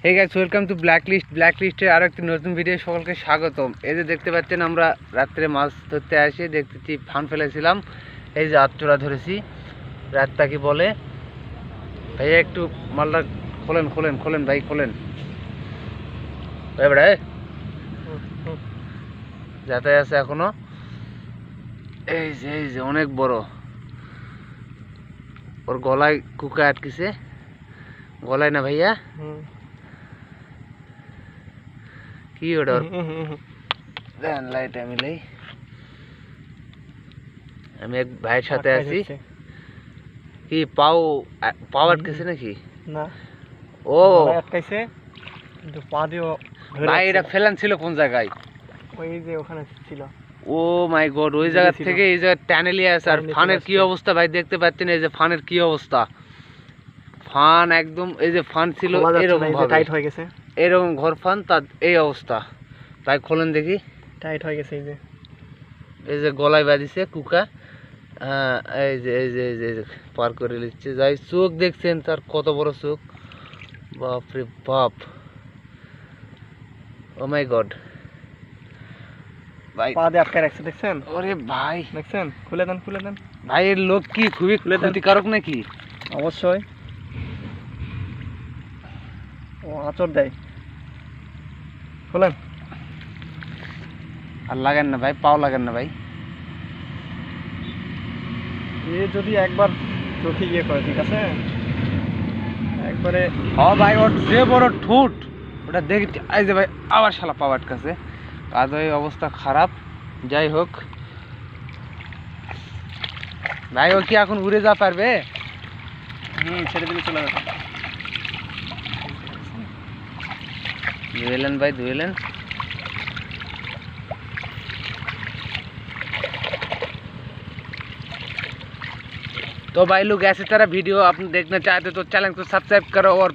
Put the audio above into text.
Hey guys, welcome to ব্ল্যাকলিস্টের আরো একটি নতুন ভিডিও। সকলকে স্বাগতম। এই যে দেখতে পাচ্ছেন, আমরা রাত্রে মাছ ধরতে আসি, দেখতেছি ফান ফেলেছিলাম। এই যে আটচোরা ধরেছি, রাত পাখি বলে। ভাইয়া একটু মালটা খোলেন খোলেন খোলেন ভাই, খোলেন ভাই। বেড়ায় যাতায় আছে এখনো। এই যে অনেক বড়। ওর গলায় কুকা আটকেছে, গলায় না ভাইয়া? কি ওটা? দেন লাইট আমি লাই। আমি এক ভাইয়ের সাথে আছি। কি পাও আটকেছে নাকি? না, ও আটকাইছে কিন্তু পা দিয়ে ভাই, এটা ফেলান ছিল কোন জায়গায়? ওই যে ওখানে ছিল। ও মাই গড, ওই জায়গা থেকে এই জায়গায় টানে নিয়ে আসে। আর ফানের কি অবস্থা ভাই, দেখতে পাচ্ছেন? এই যে ফানের কি অবস্থা, ফান একদম, এই যে ফান ছিল এরকম ভাবে টাইট হয়ে গেছে, এরকম ঘর ফান, তার এই অবস্থা। তাই খোলেন দেখি। টাইট হয়ে গেছে। এই যে গলায় বাঁধিছে কুকা। হ্যাঁ, এই যে পার করে নিচ্ছে। যাই, চোখ দেখছেন তার কত বড় চোখ, বাপরে বাপ। ও মাই গড ভাই, পা দিয়ে আটকে রাখছে, দেখছেন? ওরে ভাই, দেখছেন? খুলে দেন ভাই এর লোক কি খুবই ক্ষতিকারক নাকি? অবশ্যই, ও আঁচড় দেয়। খুলেন। আর লাগেন না ভাই, পাও লাগেন না ভাই। এ যদি একবার চোখে ইয়ে করে, ঠিক আছে, একবারে। ভাই, ওর যে বড় ঠোঁট, ওটা দেখছি। এই যে ভাই, আবার শালা পাও আটকাছে। কাজ এই অবস্থা খারাপ। যাই হোক ভাই, ও কি এখন উড়ে যা পারবে? ছেড়ে দিলে চলে যাবে। ধুয়েলেন ভাই, ধুয়েলেন। तो भाई लोग ऐसे तरह वीडियो आप देखना चाहते तो चैनल को सब्सक्राइब करो और